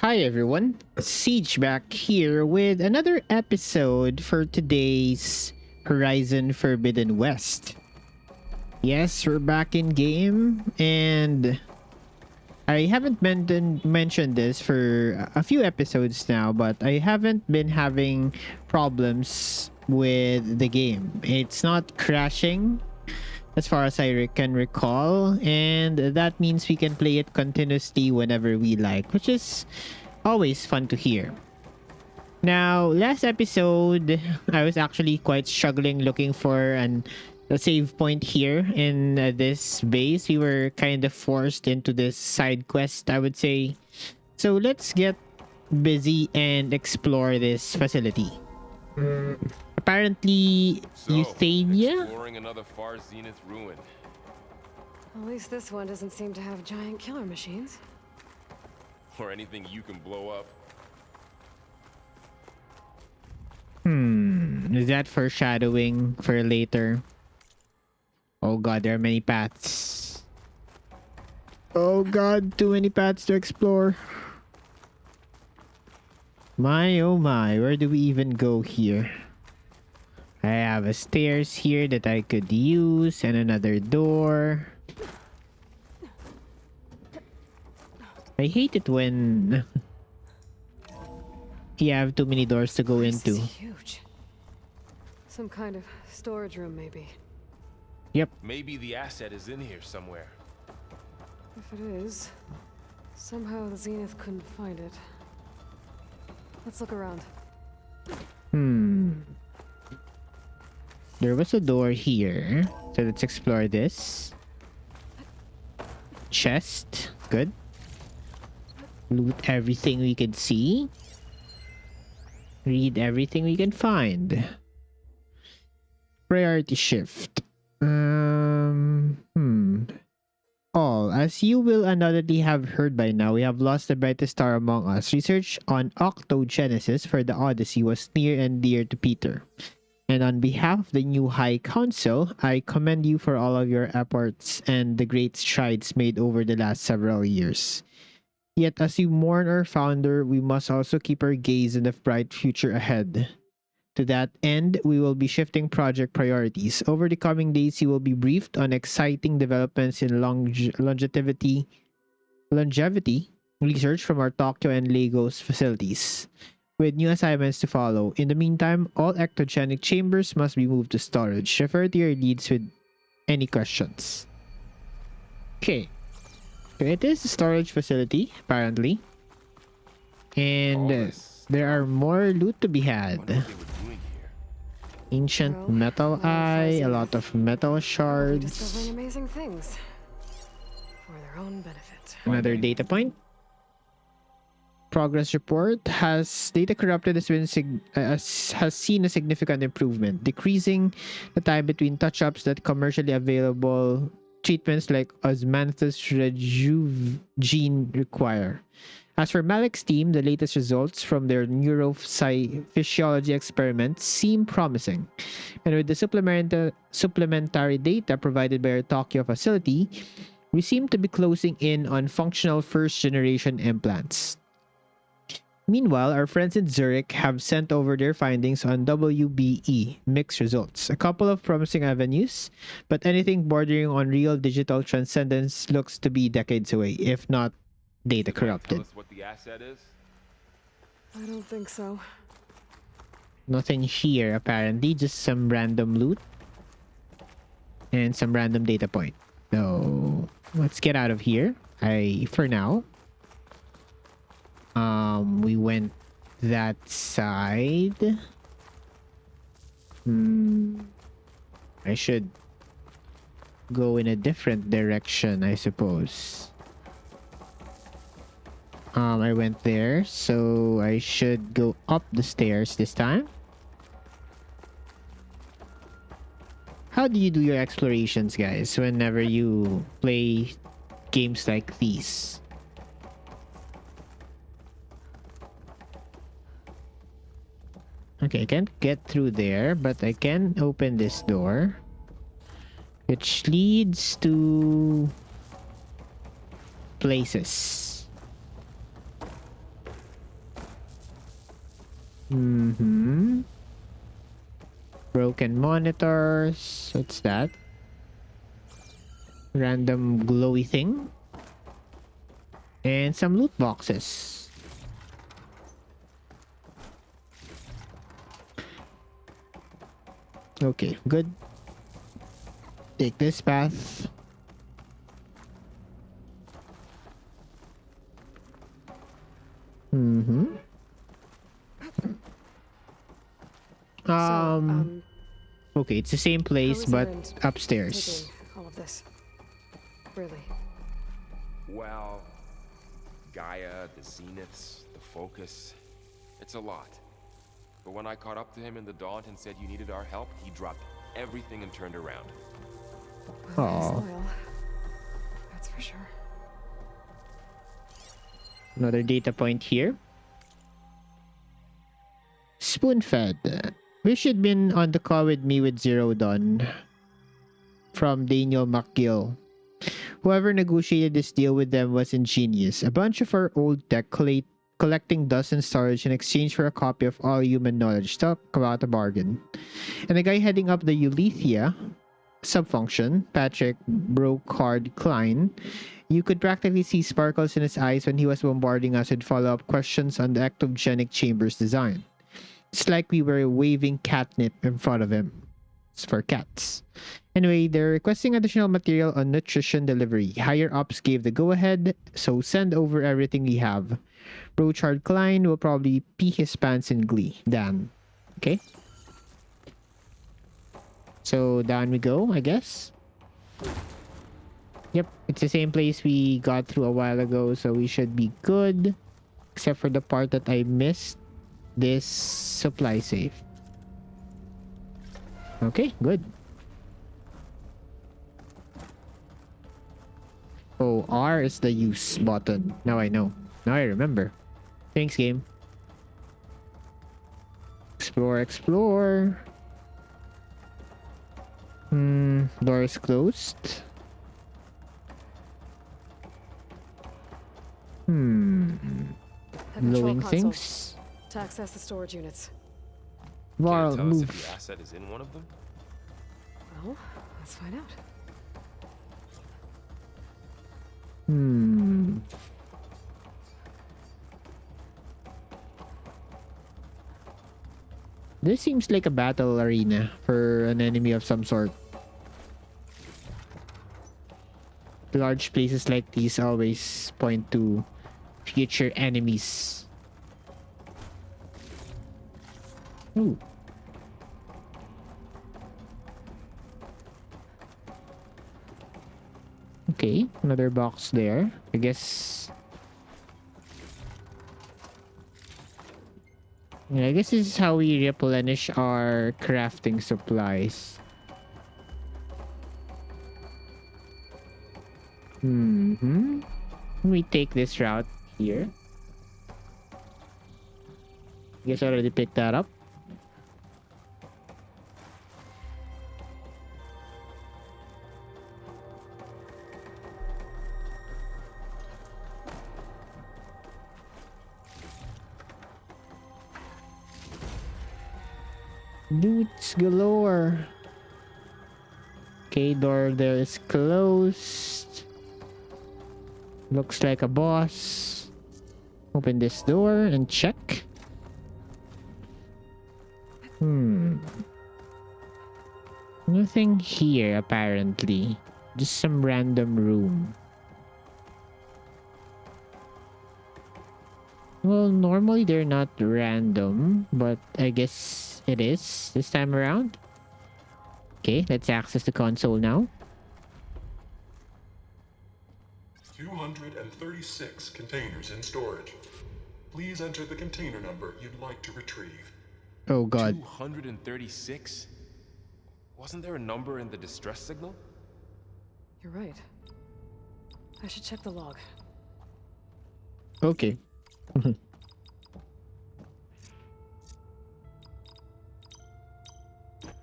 Hi everyone, Siege back here with another episode for today's Horizon Forbidden West. Yes, we're back in game, and I haven't mentioned this for a few episodes now, but I haven't been having problems with the game. It's not crashing as far as can recall, and that means we can play it continuously whenever we like, which is always fun to hear. Now, last episode, I was actually quite struggling looking for a save point here in this base. We were kind of forced into this side quest, I would say. So let's get busy and explore this facility. Apparently, Euthania. Exploring another far zenith ruin. At least this one doesn't seem to have giant killer machines. Or anything you can blow up. Is that foreshadowing for later? Oh god, there are many paths. Oh god, too many paths to explore. My oh my, where do we even go here? I have a stairs here that I could use and another door. I hate it when you have too many doors to go into. This is huge. Some kind of storage room, maybe. Yep. Maybe the asset is in here somewhere. If it is, somehow the Zenith couldn't find it. Let's look around. There was a door here. So let's explore this. Chest. Good. Loot everything we can see. Read everything we can find. Priority shift. All. As you will undoubtedly have heard by now, we have lost the brightest star among us. Research on octogenesis for the Odyssey was near and dear to Peter. And on behalf of the new High Council, I commend you for all of your efforts and the great strides made over the last several years. Yet as we mourn our founder, we must also keep our gaze on the bright future ahead. To that end, we will be shifting project priorities. Over the coming days, you will be briefed on exciting developments in longevity research from our Tokyo and Lagos facilities, with new assignments to follow. In the meantime, all ectogenic chambers must be moved to storage. Refer to your leads with any questions. Okay. So it is a storage facility, apparently. And there are more loot to be had. Ancient Well, metal eye, a lot of metal They're shards. discovering amazing things for their own benefit. Another data point. Progress report has data corrupted has seen a significant improvement, decreasing the time between touch-ups that commercially available treatments like osmanthus gene require. As for Malik's team, the latest results from their neurophysiology experiments seem promising. And with the supplementary data provided by our Tokyo facility, we seem to be closing in on functional first-generation implants. Meanwhile, our friends in Zurich have sent over their findings on WBE, mixed results. A couple of promising avenues, but anything bordering on real digital transcendence looks to be decades away, if not data corrupted. Tell us what the asset is? I don't think so. Nothing here, apparently. Just some random loot. And some random data point. So, let's get out of here. For now. We went that side. I should go in a different direction, I suppose. I went there, so I should go up the stairs this time. How do you do your explorations, guys, whenever you play games like these? Okay, I can't get through there, but I can open this door, which leads to places. Mm-hmm. Broken monitors. What's that? Random glowy thing. And some loot boxes. Okay, good. Take this path. Mm-hmm. So, Okay, it's the same how place, is but Aaron upstairs. taking all of this? Really? Well, Gaia, the Zeniths, the Focus. It's a lot. But when I caught up to him in the Daunt and said you needed our help, he dropped everything and turned around. Well, he's Aw. loyal. That's for sure. Another data point here. Spoon-fed. Wish you'd been on the call with me with Zero Dawn. From Daniel McGill. Whoever negotiated this deal with them was ingenious. A bunch of our old tech collecting dust and storage in exchange for a copy of all human knowledge. Talk about a bargain. And the guy heading up the Euleithia subfunction, Patrick Brocard Klein, you could practically see sparkles in his eyes when he was bombarding us with follow-up questions on the ectogenic chamber's design. It's like we were waving catnip in front of him. It's for cats. Anyway, they're requesting additional material on nutrition delivery. Higher ups gave the go-ahead, so send over everything we have. Brochard Klein will probably pee his pants in glee. Dan. Okay. So down we go, I guess. Yep, it's the same place we got through a while ago, so we should be good. Except for the part that I missed. This supply safe. Okay, good. Oh, R is the use button. Now I know. Now I remember. Thanks, game. Explore, explore. Door is closed. A control Glowing console things. to access the storage units. Varl, Tell us move. if the asset is in one of them? Well, let's find out. This seems like a battle arena for an enemy of some sort. Large places like these always point to future enemies. Ooh. Okay, another box there. I guess. Yeah, I guess this is how we replenish our crafting supplies. We take this route here. Guess I already picked that up. Boots galore. Okay, door there is closed. Looks like a boss. Open this door and check. Nothing here apparently. Just some random room. Well, normally they're not random, but I guess it is this time around. Okay, let's access the console now. 236 containers in storage. Please enter the container number you'd like to retrieve. Oh god. 236? Wasn't there a number in the distress signal? You're right. I should check the log. Okay.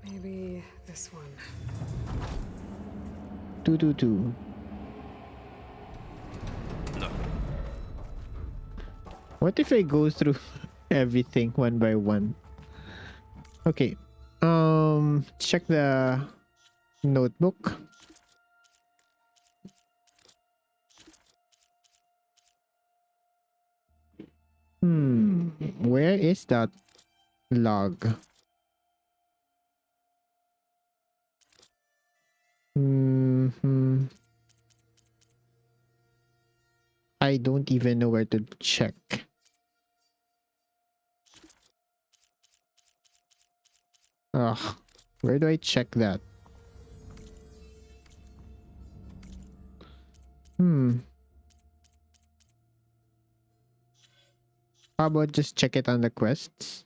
Maybe this one. 222. What if I go through everything one by one. Okay. Check the notebook. Where is that log? I don't even know where to check. Ugh, where do I check that? How about just check it on the quests?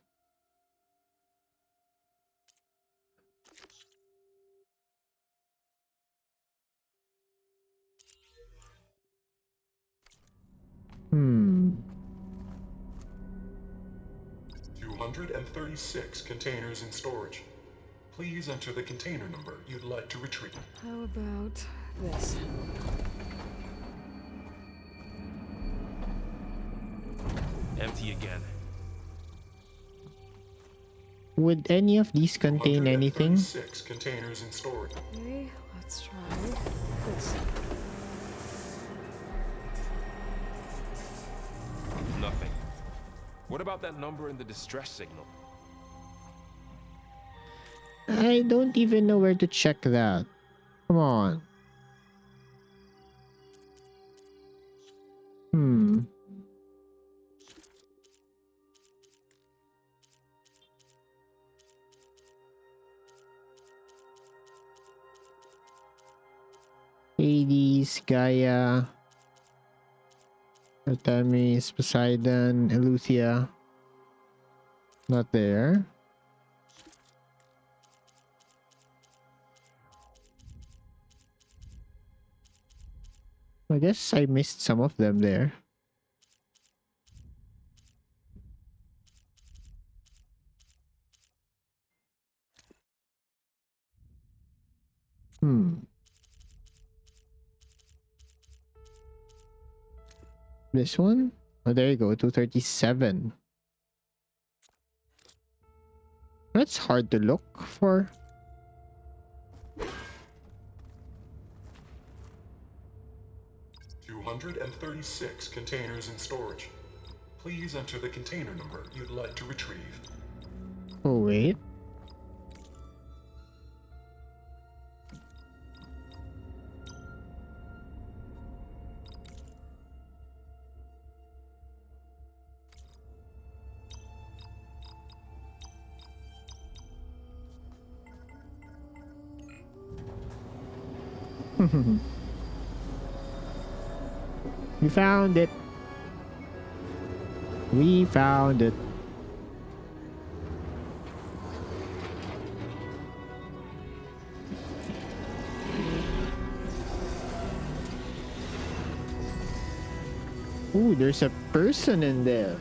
Hmm. 236 containers in storage. Please enter the container number you'd like to retrieve. How about this? Empty again. Would any of these contain anything? 236 containers in storage. Okay, let's try this. Nothing. What about that number in the distress signal? I don't even know where to check that. Come on. Hades, Gaia, Artemis, Poseidon, Eleuthia. Not there. I guess I missed some of them there. This one? Oh, there you go, 237. That's hard to look for. $236 containers in storage. Please enter the container number you'd like to retrieve. Oh, wait. We found it. We found it. Ooh, there's a person in there.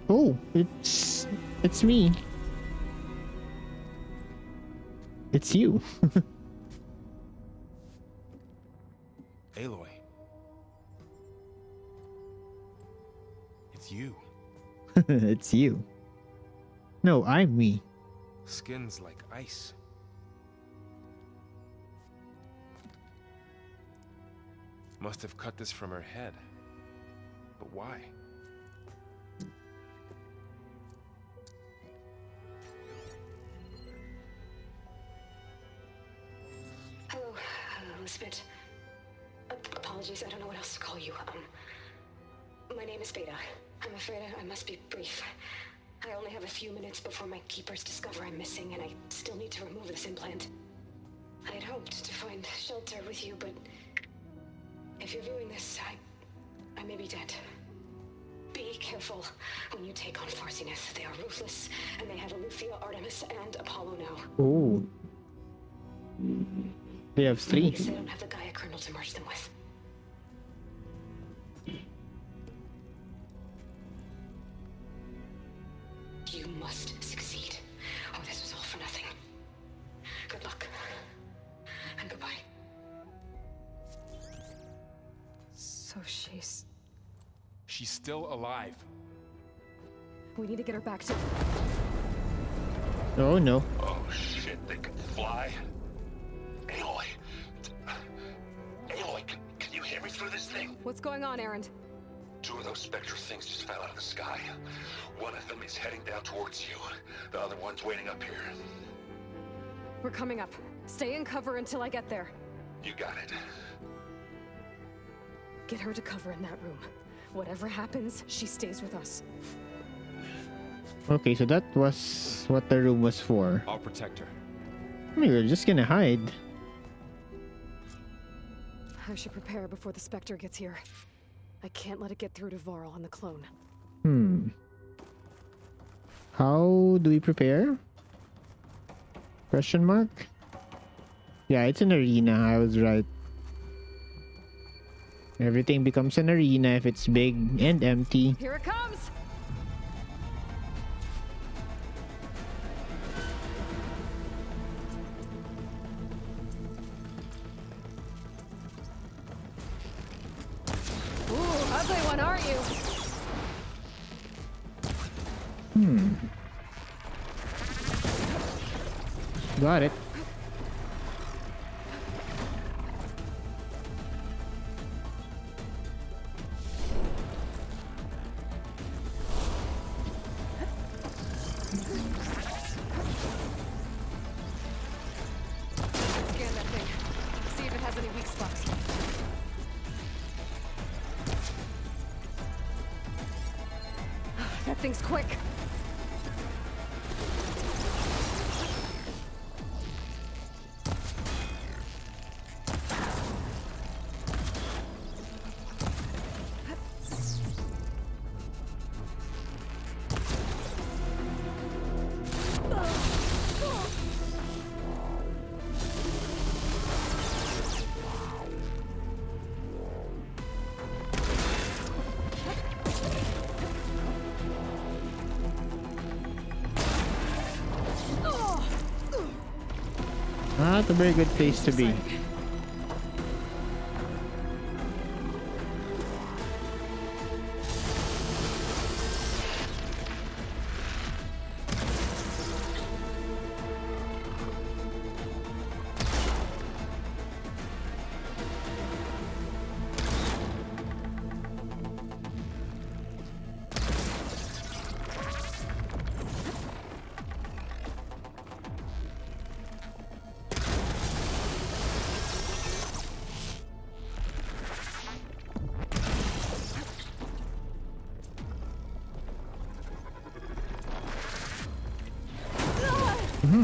Oh, it's me. It's you. Aloy. It's you. It's you. No, I'm me. Skin's like ice. Must have cut this from her head. But why? Hello, Elizabeth. Apologies, I don't know what else to call you. My name is Beta. I'm afraid I must be brief. I only have a few minutes before my keepers discover I'm missing, and I still need to remove this implant. I had hoped to find shelter with you, but if you're viewing this, I may be dead. Be careful when you take on Farsiness. They are ruthless, and they have Eleuthia, Artemis, and Apollo now. Oh. They have three. Because I don't have the Gaia kernel to merge them with. You must succeed, or this was all for nothing. Good luck. And goodbye. So she's... She's still alive. We need to get her back to... Oh no. Oh shit, they can fly? Aloy. Aloy, can you hear me through this thing? What's going on, Erend? 2 of those spectral things just fell out of the sky. One of them is heading down towards you. The other one's waiting up here. We're coming up. Stay in cover until I get there. You got it. Get her to cover in that room. Whatever happens, she stays with us. Okay, so that was what the room was for. I'll protect her. I mean, we're just gonna hide. I should prepare before the Spectre gets here. I can't let it get through to Varl and the clone. How do we prepare? Question mark? Yeah, it's an arena. I was right. Everything becomes an arena if it's big and empty. Here it comes! Ooh, ugly one, aren't you? Got it. Scan that thing. See if it has any weak spots. That thing's quick. Not a very good place to be.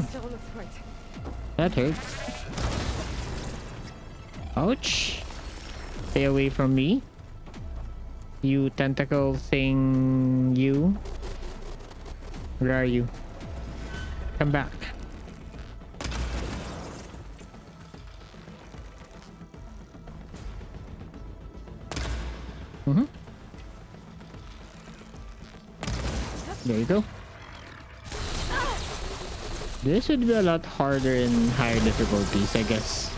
Still in the fight. That hurts. Ouch. Stay away from me. You tentacle thing, you. Where are you? Come back. There you go. This would be a lot harder in higher difficulties, I guess.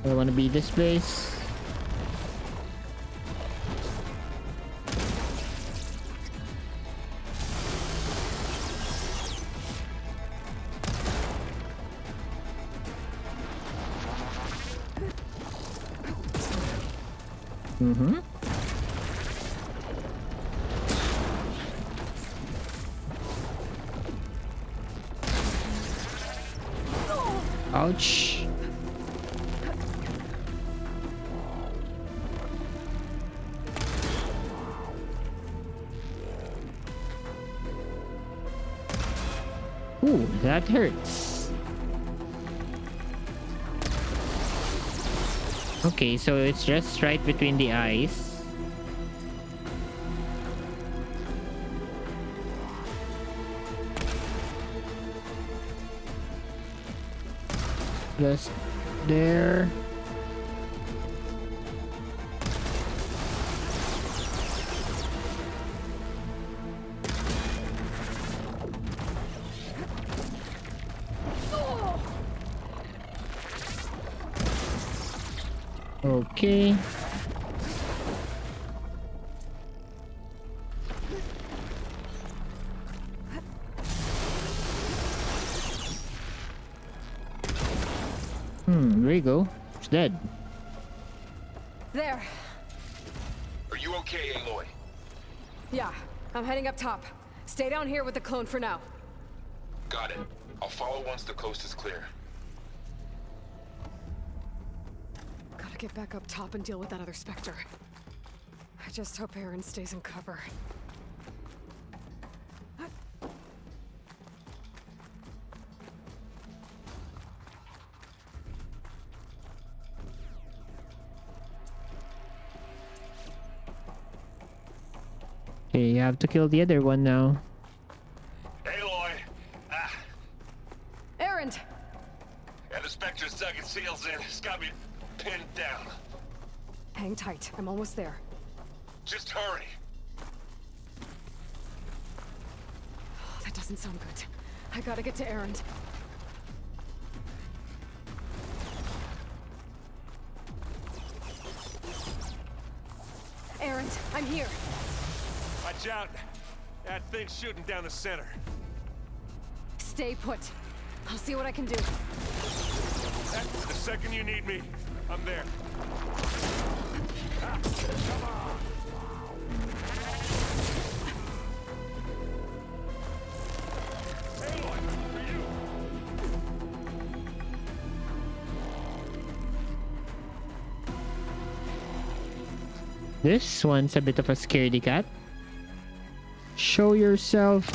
I want to be this place. Ouch. Ooh, that hurts. Okay, so it's just right between the eyes. Just there. Okay. There you go. It's dead. There. Are you okay, Aloy? Yeah, I'm heading up top. Stay down here with the clone for now. Got it. I'll follow once the coast is clear. Gotta get back up top and deal with that other Spectre. I just hope Aaron stays in cover. Okay, you have to kill the other one now. Aloy! Ah, Aaron! and the Spectre's dug its heels in. It's got me pinned down. Hang tight, I'm almost there. Just hurry. Oh, that doesn't sound good. I gotta get to Aaron. Aaron, I'm here. Watch out! That thing's shooting down the center. Stay put. I'll see what I can do. The second you need me, I'm there. Ah, come on! Aloy, for you! This one's a bit of a scaredy cat. Show yourself.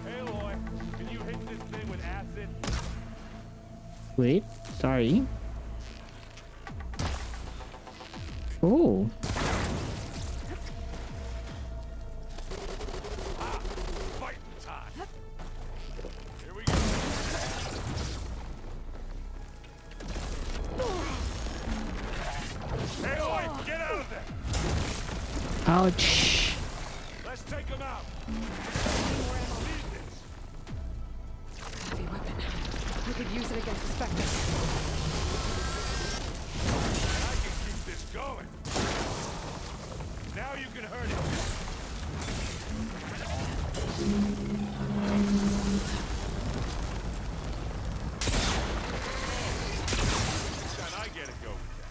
Aloy, can you hit this thing with acid? Wait, sorry. Oh. Fight time! Here we go. Aloy, get out of there! Ouch. Let's take him out! Need this. Heavy weapon. We could use it against the Spectre. I can keep this going. Now you can hurt it. Can I get a go with that?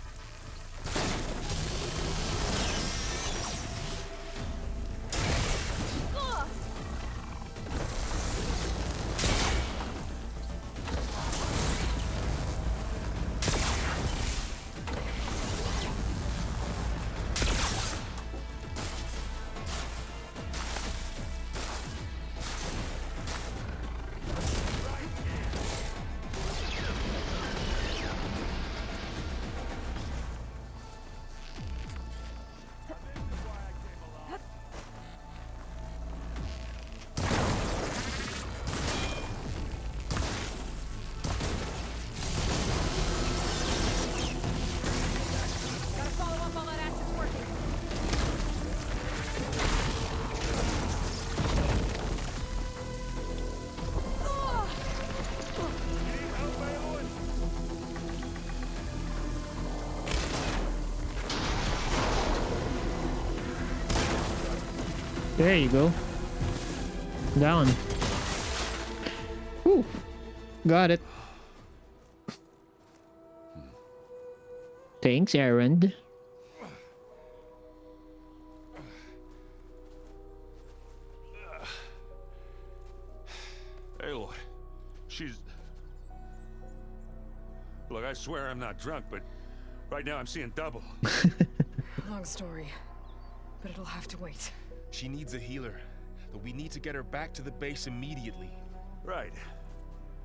Gotta follow up while that acid's working. There you go. Down. Whew. Got it. Thanks, Aaron. Aloy, she's... Look, I swear I'm not drunk, but right now I'm seeing double. Long story. But it'll have to wait. She needs a healer, but we need to get her back to the base immediately. Right.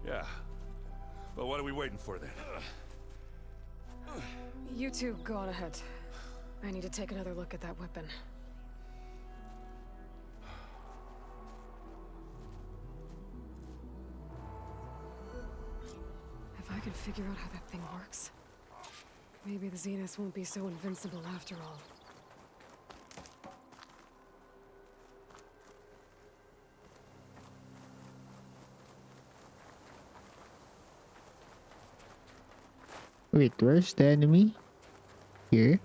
Yeah. Well, what are we waiting for then? You two go on ahead. I need to take another look at that weapon. If I can figure out how that thing works, maybe the Zeniths won't be so invincible after all. Wait, where's the enemy? Here?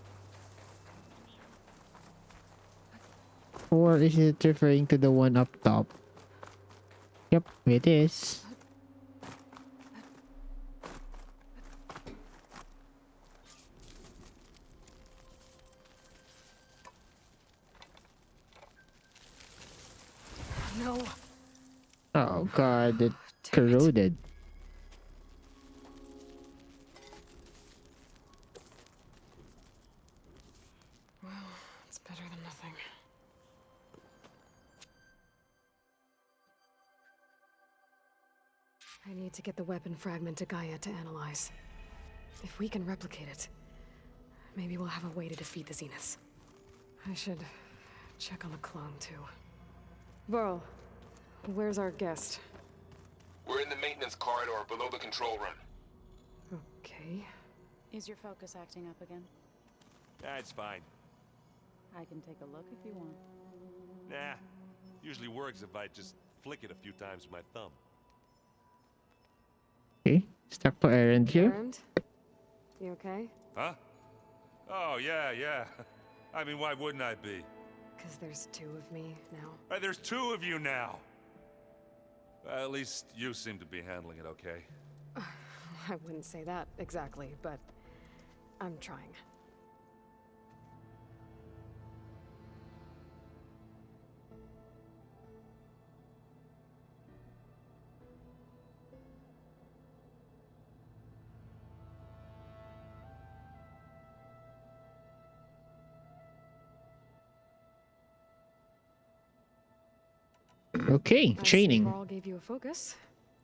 Or is it referring to the one up top? Yep, it is. No. Oh god, it Damn it. corroded. It's better than nothing. I need to get the weapon fragment to Gaia to analyze. If we can replicate it, maybe we'll have a way to defeat the Zeniths. I should check on the clone, too. Varl, where's our guest? We're in the maintenance corridor below the control room. Okay. Is your focus acting up again? That's fine. I can take a look if you want. Nah. Usually works if I just flick it a few times with my thumb. Okay, stuck to errand here. Errand? You okay? Huh? Oh, yeah. I mean, why wouldn't I be? Because there's two of me now. There's two of you now. At least you seem to be handling it okay. I wouldn't say that exactly, but I'm trying. Okay, I see training. Varl gave you a focus.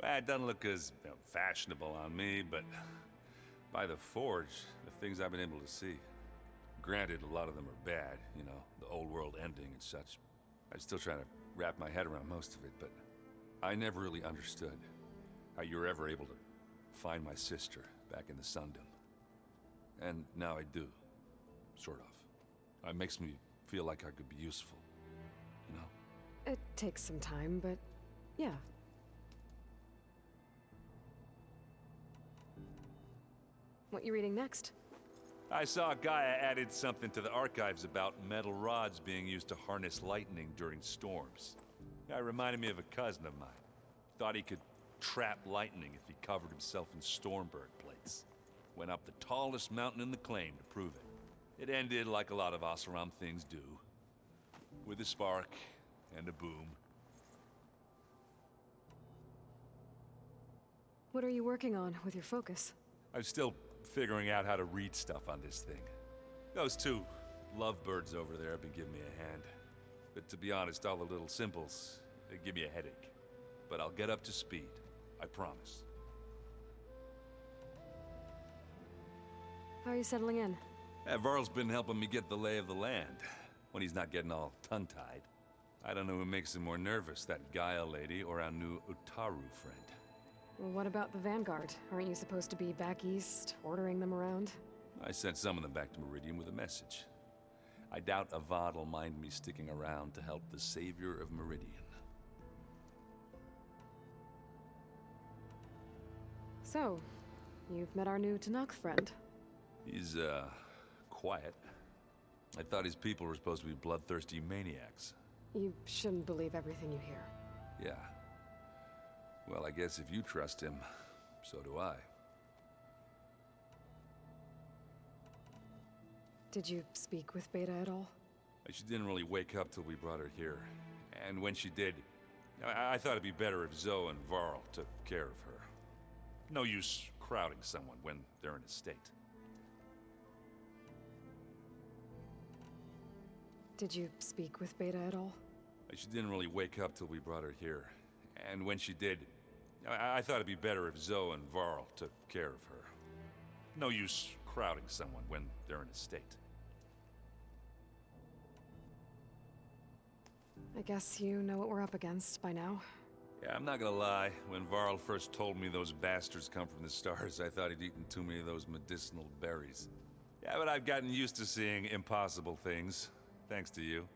Well, it doesn't look as fashionable on me, but by the Forge, the things I've been able to see. Granted, a lot of them are bad, you know, the old world ending and such. I'm still trying to wrap my head around most of it, but I never really understood how you were ever able to find my sister back in the Sundom. And now I do, sort of. It makes me feel like I could be useful, you know? It takes some time, but yeah. What you reading next? I saw Gaia added something to the archives about metal rods being used to harness lightning during storms. That reminded me of a cousin of mine. Thought he could trap lightning if he covered himself in Stormbird plates. Went up the tallest mountain in the claim to prove it. It ended like a lot of Oseram things do. With a spark and a boom. What are you working on with your focus? I'm still figuring out how to read stuff on this thing. Those two lovebirds over there have been giving me a hand. But to be honest, all the little symbols, they give me a headache. But I'll get up to speed, I promise. How are you settling in? Varl's been helping me get the lay of the land, when he's not getting all tongue-tied. I don't know who makes him more nervous, that Gaia lady or our new Utaru friend. Well, what about the Vanguard? Aren't you supposed to be back east, ordering them around? I sent some of them back to Meridian with a message. I doubt Avad will mind me sticking around to help the savior of Meridian. So, you've met our new Tanakh friend. He's, quiet. I thought his people were supposed to be bloodthirsty maniacs. You shouldn't believe everything you hear. Yeah. Well, I guess if you trust him, so do I. Did you speak with Beta at all? She didn't really wake up till we brought her here. And when she did, I thought it'd be better if Zoe and Varl took care of her. No use crowding someone when they're in a state. Did you speak with Beta at all? She didn't really wake up till we brought her here. And when she did, I thought it'd be better if Zoe and Varl took care of her. No use crowding someone when they're in a state. I guess you know what we're up against by now. Yeah, I'm not gonna lie. When Varl first told me those bastards come from the stars, I thought he'd eaten too many of those medicinal berries. Yeah, but I've gotten used to seeing impossible things, thanks to you.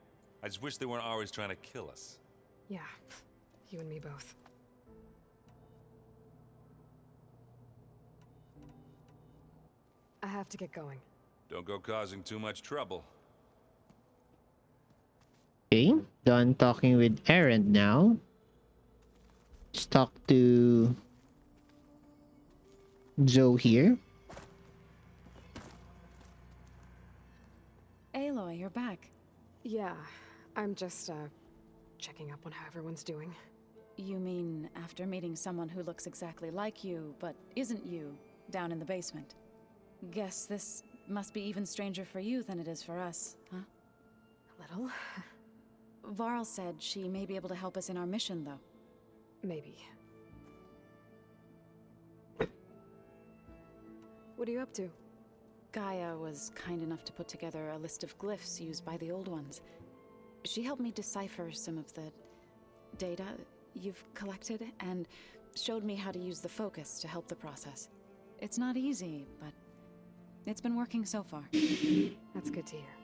I just wish they weren't always trying to kill us. Yeah, you and me both. I have to get going. Don't go causing too much trouble. Okay, done talking with Erend now. Let's talk to Joe here. Aloy, you're back. Yeah, I'm just, checking up on how everyone's doing. You mean after meeting someone who looks exactly like you, but isn't you, down in the basement? Guess this must be even stranger for you than it is for us, huh? A little. Varl said she may be able to help us in our mission, though. Maybe. What are you up to? Gaia was kind enough to put together a list of glyphs used by the Old Ones. She helped me decipher some of the data you've collected, and showed me how to use the focus to help the process. It's not easy, but it's been working so far. That's good to hear.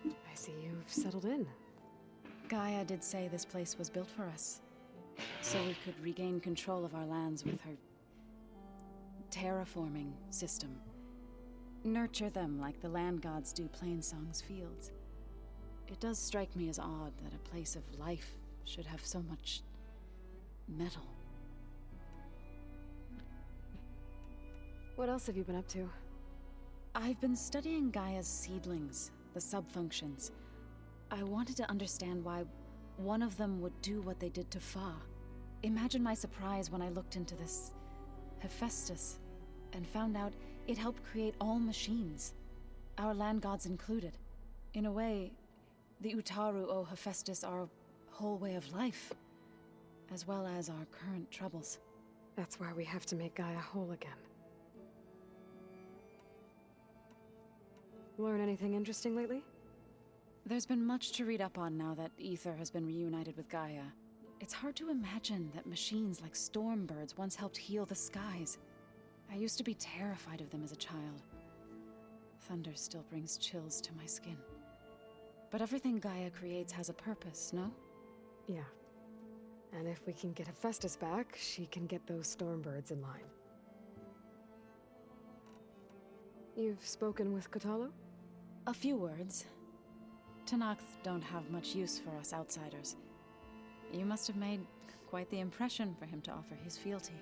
I see you've settled in. Gaia did say this place was built for us, so we could regain control of our lands with her terraforming system. Nurture them like the land gods do Plainsong's fields. It does strike me as odd that a place of life should have so much metal. What else have you been up to? I've been studying Gaia's seedlings, the subfunctions. I wanted to understand why one of them would do what they did to Fa. Imagine my surprise when I looked into this Hephaestus and found out it helped create all machines, our land gods included. In a way, the Utaru owe Hephaestus our whole way of life, as well as our current troubles. That's why we have to make Gaia whole again. Learn anything interesting lately? There's been much to read up on now that Ether has been reunited with Gaia. It's hard to imagine that machines like Stormbirds once helped heal the skies. I used to be terrified of them as a child. Thunder still brings chills to my skin. But everything Gaia creates has a purpose, no? Yeah. And if we can get Hephaestus back, she can get those Stormbirds in line. You've spoken with Kotallo? A few words. Tenakth don't have much use for us outsiders. You must have made quite the impression for him to offer his fealty.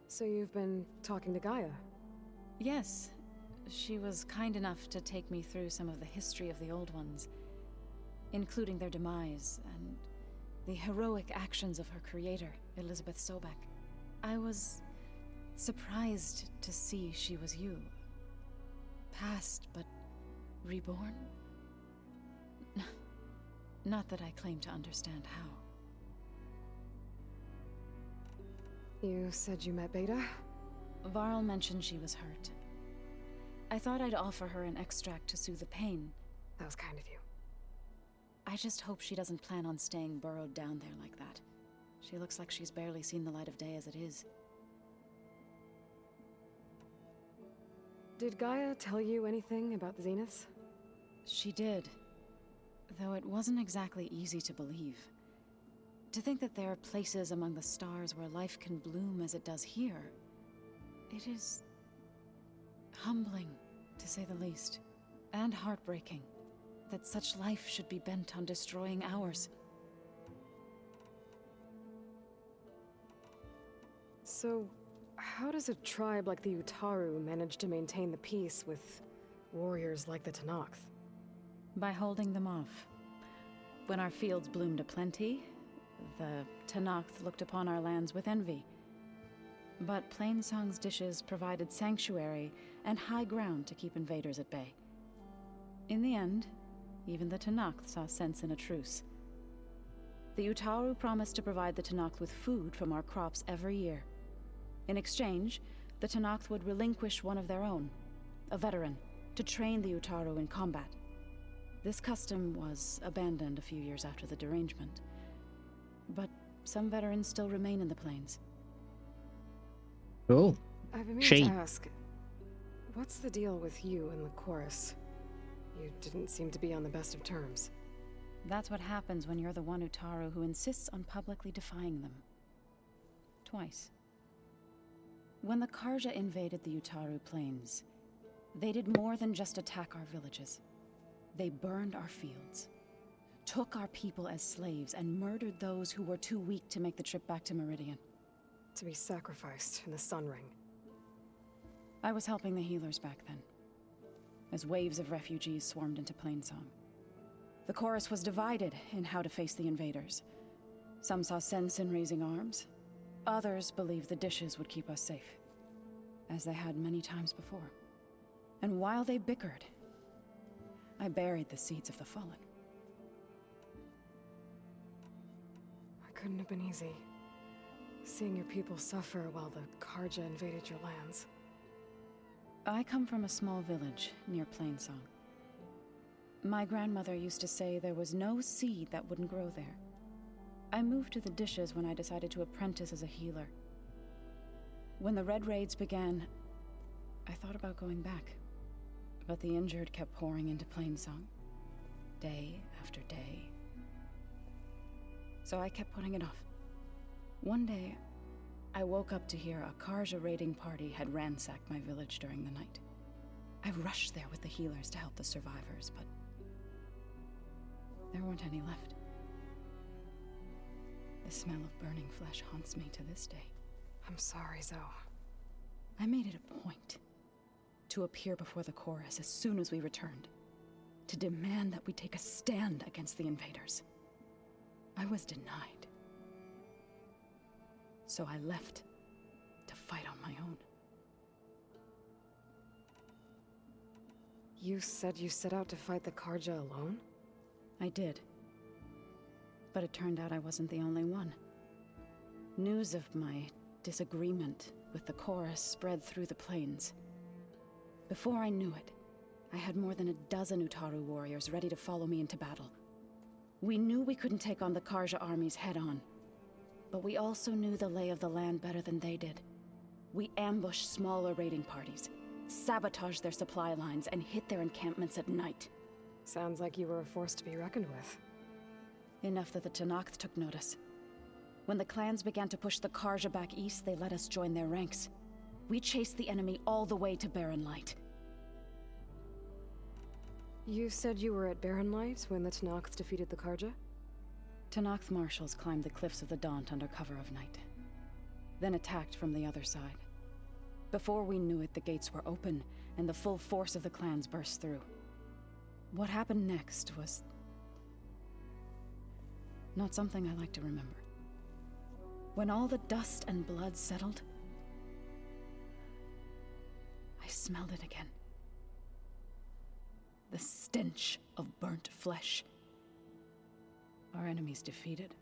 So you've been talking to Gaia? Yes. She was kind enough to take me through some of the history of the Old Ones, including their demise and the heroic actions of her creator, Elizabeth Sobek. I was surprised to see she was you. Past, but reborn? Not that I claim to understand how. You said you met Beta? Varl mentioned she was hurt. I thought I'd offer her an extract to soothe the pain. That was kind of you. I just hope she doesn't plan on staying burrowed down there like that. She looks like she's barely seen the light of day as it is. Did Gaia tell you anything about the Zeniths? She did. Though it wasn't exactly easy to believe. To think that there are places among the stars where life can bloom as it does here. It is humbling, to say the least. And heartbreaking that such life should be bent on destroying ours. So, how does a tribe like the Utaru manage to maintain the peace with warriors like the Tenakth? By holding them off. When our fields bloomed aplenty, the Tenakth looked upon our lands with envy. But Plainsong's dishes provided sanctuary and high ground to keep invaders at bay. In the end, even the Tenakth saw sense in a truce. The Utaru promised to provide the Tenakth with food from our crops every year. In exchange, the Tenakth would relinquish one of their own, a veteran, to train the Utaru in combat. This custom was abandoned a few years after the derangement. But some veterans still remain in the plains. Oh, I've been meaning Shade. to ask, what's the deal with you and the chorus? You didn't seem to be on the best of terms. That's what happens when you're the one Utaru who insists on publicly defying them. Twice. When the Karja invaded the Utaru Plains, they did more than just attack our villages. They burned our fields, took our people as slaves, and murdered those who were too weak to make the trip back to Meridian. To be sacrificed in the Sun Ring. I was helping the healers back then, as waves of refugees swarmed into Plainsong. The chorus was divided in how to face the invaders. Some saw sense in raising arms. Others believed the dishes would keep us safe, as they had many times before. And while they bickered, I buried the seeds of the fallen. It couldn't have been easy. Seeing your people suffer while the Karja invaded your lands. I come from a small village near Plainsong. My grandmother used to say there was no seed that wouldn't grow there. I moved to the dishes when I decided to apprentice as a healer. When the Red Raids began, I thought about going back. But the injured kept pouring into Plainsong, day after day. So I kept putting it off. One day, I woke up to hear a Karja raiding party had ransacked my village during the night. I rushed there with the healers to help the survivors, but there weren't any left. The smell of burning flesh haunts me to this day. I'm sorry, Zoe. I made it a point to appear before the chorus as soon as we returned, to demand that we take a stand against the invaders. I was denied. So I left to fight on my own. You said you set out to fight the Karja alone? I did. But it turned out I wasn't the only one. News of my disagreement with the chorus spread through the plains. Before I knew it, I had more than a dozen Utaru warriors ready to follow me into battle. We knew we couldn't take on the Karja armies head-on, but we also knew the lay of the land better than they did. We ambushed smaller raiding parties, sabotaged their supply lines, and hit their encampments at night. Sounds like you were a force to be reckoned with. Enough that the Tenakth took notice. When the clans began to push the Karja back east, they let us join their ranks. We chased the enemy all the way to Barren Light. You said you were at Barren Light when the Tenakth defeated the Karja? Tenakth marshals climbed the cliffs of the Daunt under cover of night, then attacked from the other side. Before we knew it, the gates were open, and the full force of the clans burst through. What happened next was not something I like to remember. When all the dust and blood settled, I smelled it again. The stench of burnt flesh. Our enemies defeated.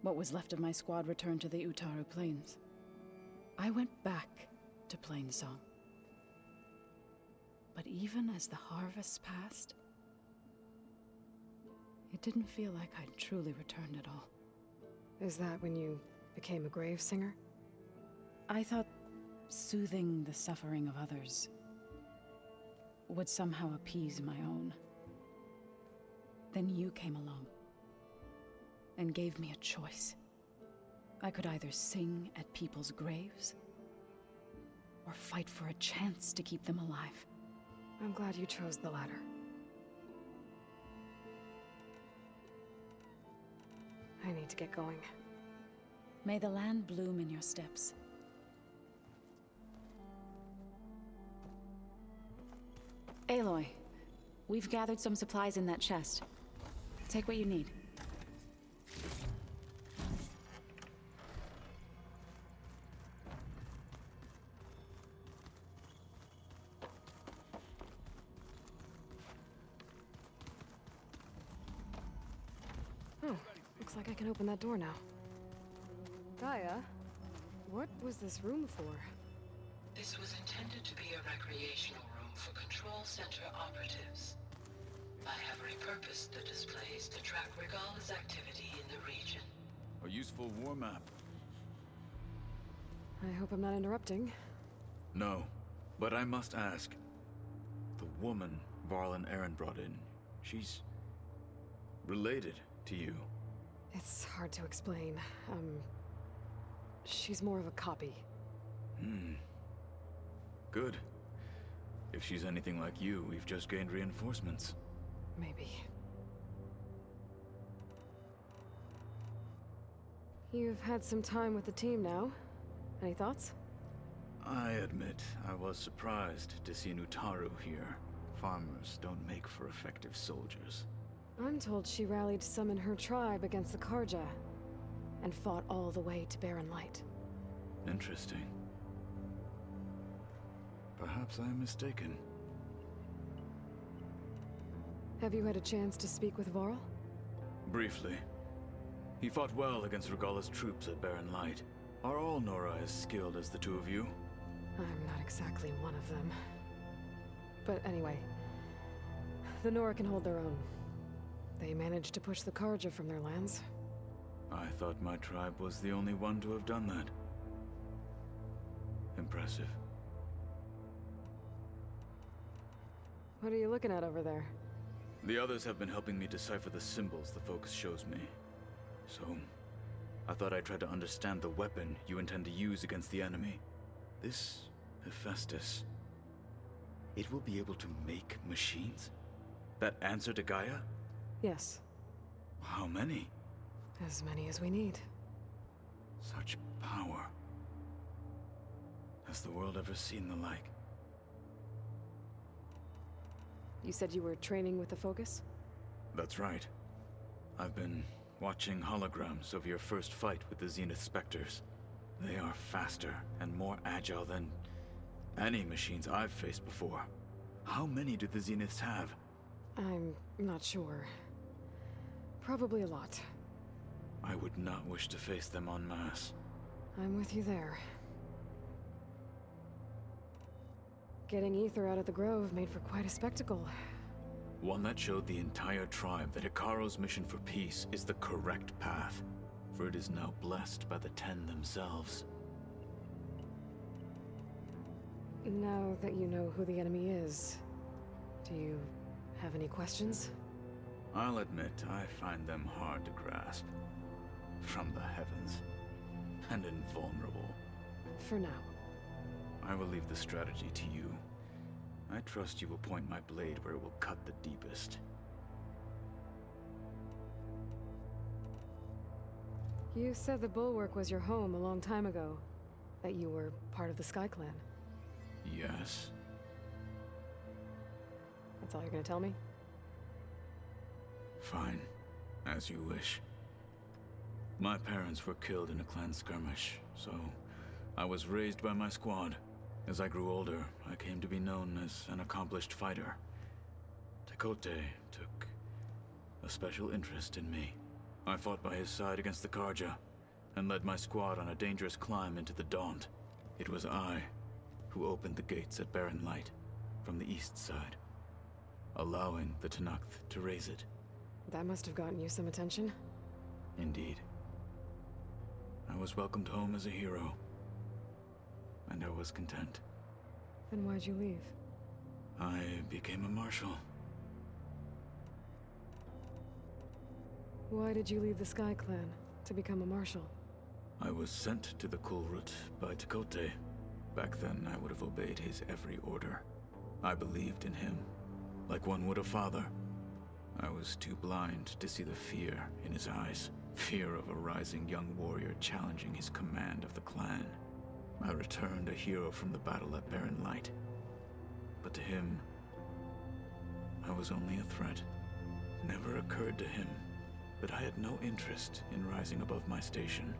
What was left of my squad returned to the Utaru Plains. I went back to Plainsong. But even as the harvest passed, it didn't feel like I'd truly returned at all. Is that when you became a grave singer? I thought soothing the suffering of others would somehow appease my own. Then you came along and gave me a choice. I could either sing at people's graves or fight for a chance to keep them alive. I'm glad you chose the latter. I need to get going. May the land bloom in your steps. Aloy, we've gathered some supplies in that chest. Take what you need. Oh, looks like I can open that door now. Gaia, what was this room for? This was intended to be a recreational room for Control Center operatives. I have repurposed the displays to track Regala's activity in the region. A useful war map. I hope I'm not interrupting. No, but I must ask. The woman Varl Aaron brought in, she's related to you. It's hard to explain. she's more of a copy. Good. If she's anything like you, we've just gained reinforcements. Maybe. You've had some time with the team now. Any thoughts? I admit, I was surprised to see Nutaru here. Farmers don't make for effective soldiers. I'm told she rallied some in her tribe against the Karja, and fought all the way to Barren Light. Interesting. Perhaps I am mistaken. Have you had a chance to speak with Varl? Briefly. He fought well against Regalla's troops at Barren Light. Are all Nora as skilled as the two of you? I'm not exactly one of them. But anyway, the Nora can hold their own. They managed to push the Karja from their lands. I thought my tribe was the only one to have done that. Impressive. What are you looking at over there? The others have been helping me decipher the symbols the focus shows me. So, I thought I'd try to understand the weapon you intend to use against the enemy. This Hephaestus, it will be able to make machines? That answer to Gaia? Yes. How many? As many as we need. Such power. Has the world ever seen the like? You said you were training with the Focus? That's right. I've been watching holograms of your first fight with the Zenith Spectres. They are faster and more agile than any machines I've faced before. How many do the Zeniths have? I'm not sure. Probably a lot. I would not wish to face them en masse. I'm with you there. Getting Ether out of the Grove made for quite a spectacle. One that showed the entire tribe that Hikaru's mission for peace is the correct path, for it is now blessed by the Ten themselves. Now that you know who the enemy is, do you have any questions? I'll admit, I find them hard to grasp. From the heavens. And invulnerable. For now. I will leave the strategy to you. I trust you will point my blade where it will cut the deepest. You said the Bulwark was your home a long time ago. That you were part of the Sky Clan. Yes. That's all you're gonna tell me? Fine. As you wish. My parents were killed in a clan skirmish, so I was raised by my squad. As I grew older, I came to be known as an accomplished fighter. Tekote took a special interest in me. I fought by his side against the Karja, and led my squad on a dangerous climb into the Daunt. It was I who opened the gates at Barren Light, from the east side, allowing the Tenakth to raise it. That must have gotten you some attention. Indeed. I was welcomed home as a hero, and I was content. Then why'd you leave? I became a marshal. Why did you leave the Sky Clan to become a marshal? I was sent to the Kulrut by Tekote. Back then, I would have obeyed his every order. I believed in him, like one would a father. I was too blind to see the fear in his eyes. Fear of a rising young warrior challenging his command of the clan. I returned a hero from the battle at Barren Light. But to him, I was only a threat. Never occurred to him that I had no interest in rising above my station.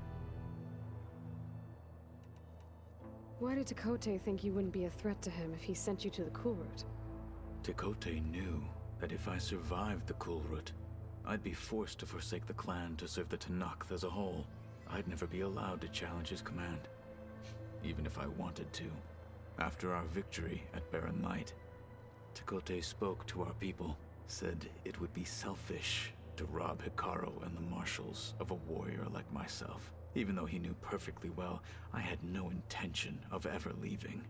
Why did Tekote think you wouldn't be a threat to him if he sent you to the Kulrut? Tekote knew that if I survived the Kulrut, I'd be forced to forsake the clan to serve the Tenakth as a whole. I'd never be allowed to challenge his command, even if I wanted to. After our victory at Barren Light, Tekote spoke to our people, said it would be selfish to rob Hikaru and the marshals of a warrior like myself, even though he knew perfectly well I had no intention of ever leaving.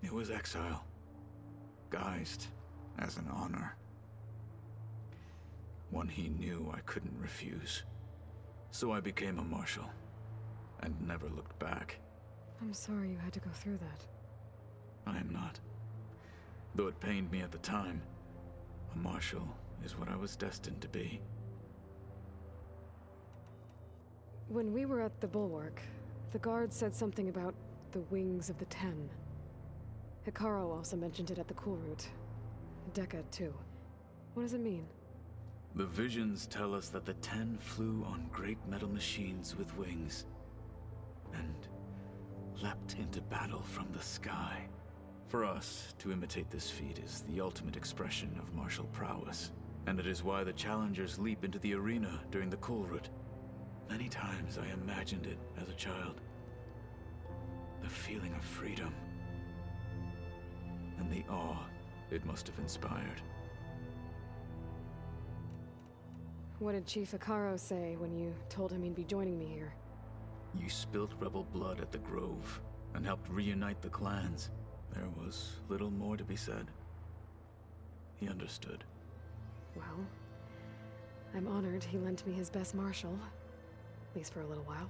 It was exile, guised as an honor. One he knew I couldn't refuse. So I became a marshal. and never looked back. I'm sorry you had to go through that. I am not. Though it pained me at the time, a marshal is what I was destined to be. When we were at the Bulwark, the guard said something about the Wings of the Ten. Hikaru also mentioned it at the Cool Route. Dekka, too. What does it mean? The visions tell us that the Ten flew on great metal machines with wings, and leapt into battle from the sky. For us, to imitate this feat is the ultimate expression of martial prowess, and it is why the challengers leap into the arena during the Cool Route. Many times I imagined it as a child. The feeling of freedom, and the awe it must have inspired. What did Chief Hikaru say when you told him he'd be joining me here? You spilt rebel blood at the Grove, and helped reunite the clans. There was little more to be said. He understood. Well, I'm honored he lent me his best marshal. At least for a little while.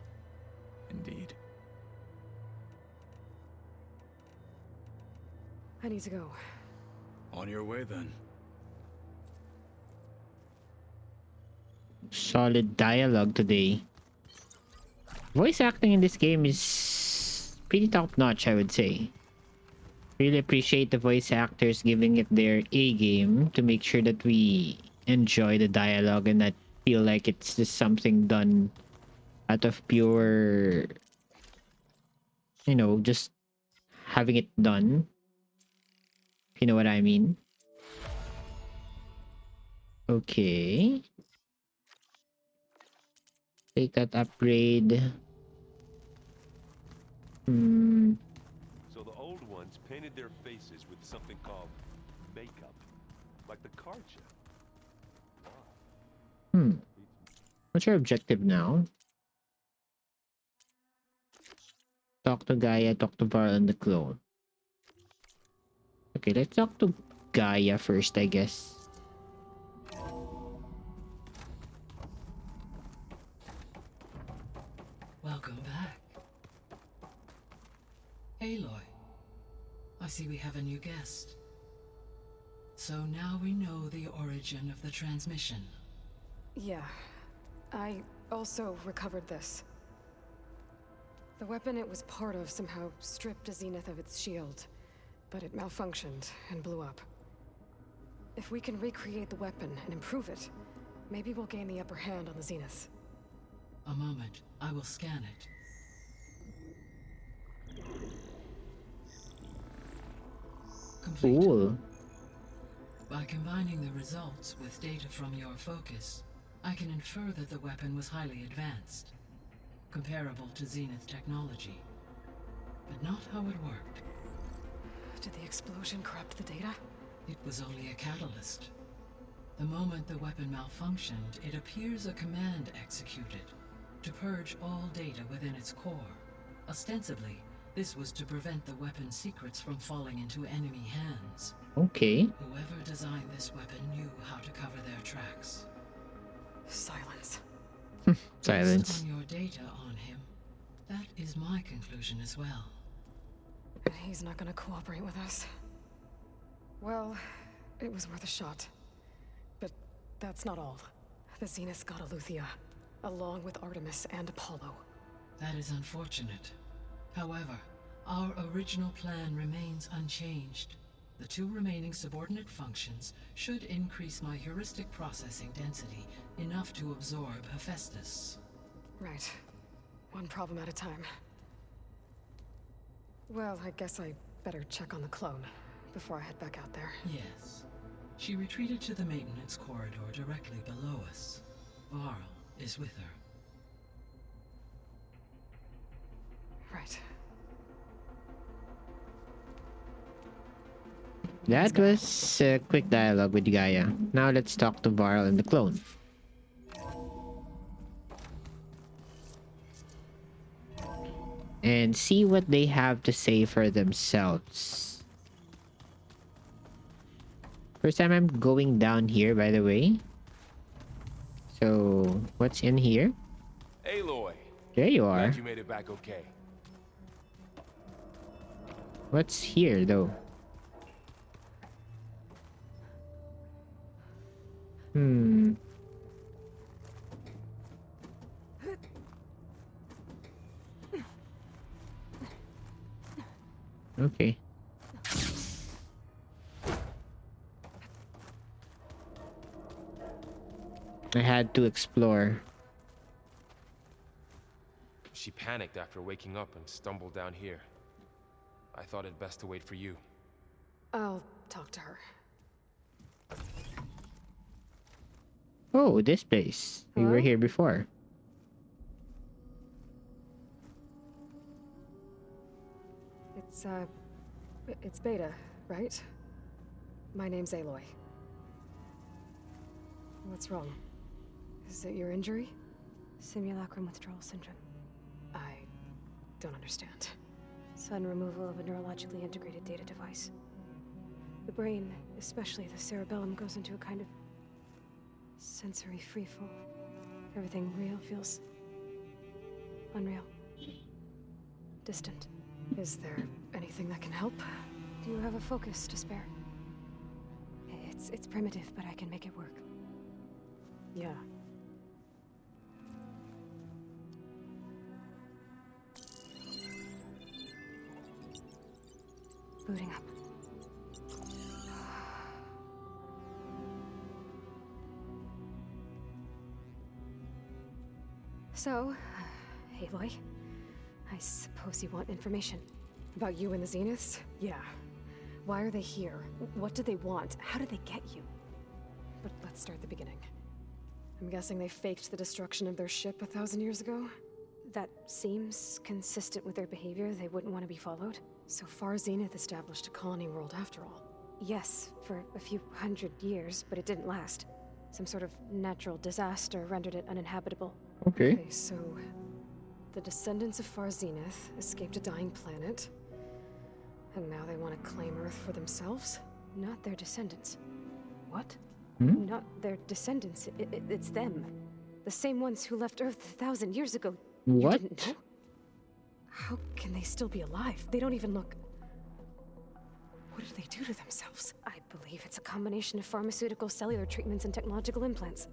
Indeed. I need to go. On your way, then. Solid dialogue today. Voice acting in this game is pretty top notch, I would say. Really appreciate the voice actors giving it their A game to make sure that we enjoy the dialogue and not feel like it's just something done out of pure, just having it done. If you know what I mean. Okay. Take that upgrade. So the old ones painted their faces with something called makeup, like the card show. What's your objective now? Talk to Gaia, talk to Varl and the clone. Okay, let's talk to Gaia first, I guess. Welcome back. Aloy, I see we have a new guest. So now we know the origin of the transmission. Yeah. I also recovered this. The weapon it was part of somehow stripped a Zenith of its shield, but it malfunctioned and blew up. If we can recreate the weapon and improve it, maybe we'll gain the upper hand on the Zeniths. A moment, I will scan it. Complete. Cool. By combining the results with data from your focus, I can infer that the weapon was highly advanced, comparable to Zenith technology, but not how it worked. Did the explosion corrupt the data? It was only a catalyst. The moment the weapon malfunctioned, it appears a command executed to purge all data within its core. Ostensibly, this was to prevent the weapon's secrets from falling into enemy hands. Okay. Whoever designed this weapon knew how to cover their tracks. Silence. Silence. Based on your data on him, that is my conclusion as well. He's not gonna cooperate with us. Well, it was worth a shot. But that's not all. The Zeniths got Aletheia, along with Artemis and Apollo. That is unfortunate. However, our original plan remains unchanged. The two remaining subordinate functions should increase my heuristic processing density enough to absorb Hephaestus. Right. One problem at a time. Well, I guess I better check on the clone before I head back out there. Yes. She retreated to the maintenance corridor directly below us. Varl is with her. Right. That was a quick dialogue with Gaia. Now let's talk to Varl and the clone. And see what they have to say for themselves. First time I'm going down here, by the way. So, what's in here? Aloy, There you are. Glad you made it back okay. What's here, though? Hmm. Okay. I had to explore. She panicked after waking up and stumbled down here. I thought it best to wait for you. I'll talk to her. Oh, this place. We were Hello? here before. It's Beta, right? My name's Aloy. What's wrong? Is it your injury? Simulacrum withdrawal syndrome. I don't understand. Sudden removal of a neurologically integrated data device. The brain, especially the cerebellum, goes into a kind of sensory freefall. Everything real feels unreal. Distant. Is there anything that can help? Do you have a focus to spare? It's primitive, but I can make it work. Yeah. Booting up. So, Aloy, I suppose you want information. About you and the Zeniths? Yeah. Why are they here? What do they want? How did they get you? But let's start at the beginning. I'm guessing they faked the destruction of their ship 1,000 years ago? That seems consistent with their behavior. They wouldn't want to be followed. So far, Zenith established a colony world after all. Yes, for a few hundred years, but it didn't last. Some sort of natural disaster rendered it uninhabitable. Okay. So the descendants of Far Zenith escaped a dying planet, and now they want to claim Earth for themselves? Not their descendants. What? Not their descendants. It's them. The same ones who left Earth 1,000 years ago. What? You didn't know? How can they still be alive? They don't even look... What did they do to themselves? I believe it's a combination of pharmaceutical, cellular treatments, and technological implants.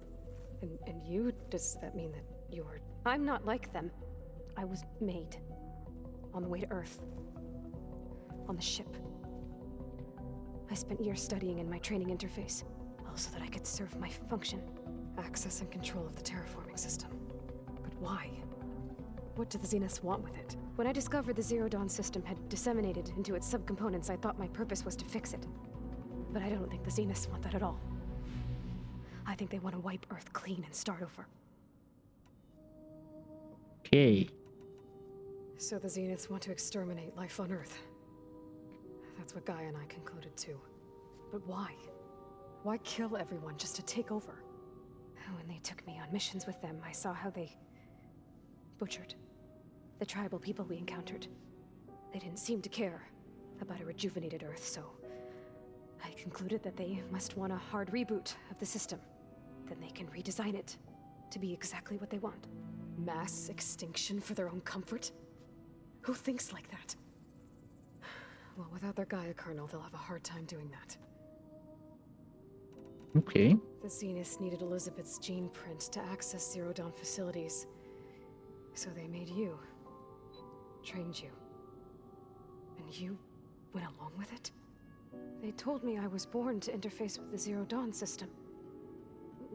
And you? Does that mean that you're... I'm not like them. I was made. On the way to Earth. On the ship. I spent years studying in my training interface, all so that I could serve my function. Access and control of the terraforming system. But why? What do the Zeniths want with it? When I discovered the Zero Dawn system had disseminated into its subcomponents, I thought my purpose was to fix it. But I don't think the Zeniths want that at all. I think they want to wipe Earth clean and start over. Okay. So the Zeniths want to exterminate life on Earth. That's what Gaia and I concluded too. But why? Why kill everyone just to take over? When they took me on missions with them, I saw how they butchered the tribal people we encountered. They didn't seem to care about a rejuvenated Earth, so I concluded that they must want a hard reboot of the system. Then they can redesign it to be exactly what they want. Mass extinction for their own comfort? Who thinks like that? Well, without their Gaia kernel, they'll have a hard time doing that. Okay. The Zeniths needed Elizabeth's gene print to access Zero Dawn facilities. So they made you. Trained you. And you went along with it? They told me I was born to interface with the Zero Dawn system.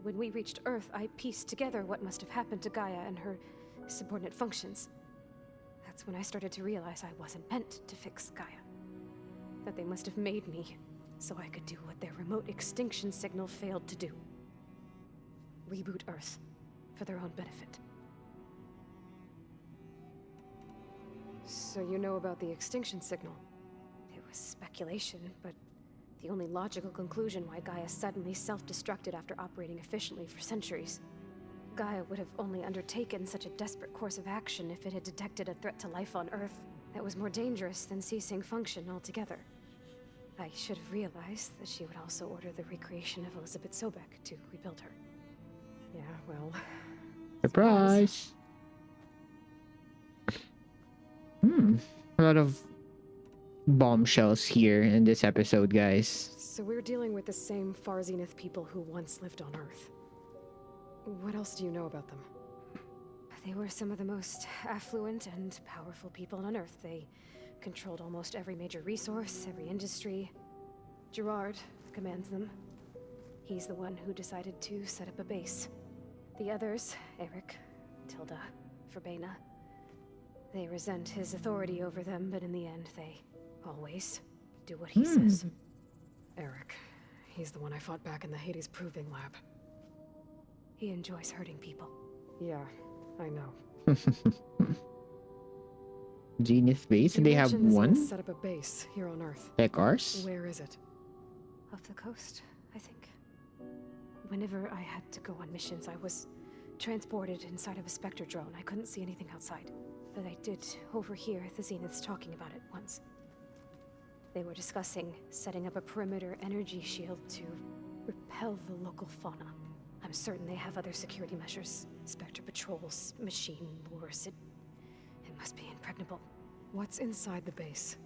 When we reached Earth, I pieced together what must have happened to Gaia and her subordinate functions. That's when I started to realize I wasn't meant to fix Gaia. That they must have made me so I could do what their remote extinction signal failed to do. Reboot Earth for their own benefit. So you know about the extinction signal? It was speculation, but the only logical conclusion why Gaia suddenly self-destructed after operating efficiently for centuries. Gaia would have only undertaken such a desperate course of action if it had detected a threat to life on Earth that was more dangerous than ceasing function altogether. I should have realized that she would also order the recreation of Elizabeth Sobek to rebuild her. Yeah, well... Surprise! A lot of bombshells here in this episode, guys. So we're dealing with the same Far Zenith people who once lived on Earth. What else do you know about them? They were some of the most affluent and powerful people on Earth. They controlled almost every major resource, every industry. Gerard commands them. He's the one who decided to set up a base. The others, Eric, Tilda, Verbena, they resent his authority over them, but in the end, they always do what he says. Eric. He's the one I fought back in the Hades Proving Lab. He enjoys hurting people. Yeah, I know. Zenith base, and You they have mentioned the one Zenith set up a base here on Earth. like ours. Where is it? Off the coast, I think. Whenever I had to go on missions, I was transported inside of a Spectre drone. I couldn't see anything outside. But I did overhear the Zeniths talking about it once. They were discussing setting up a perimeter energy shield to repel the local fauna. I'm certain they have other security measures. Spectre patrols, machine lures. It must be impregnable. What's inside the base?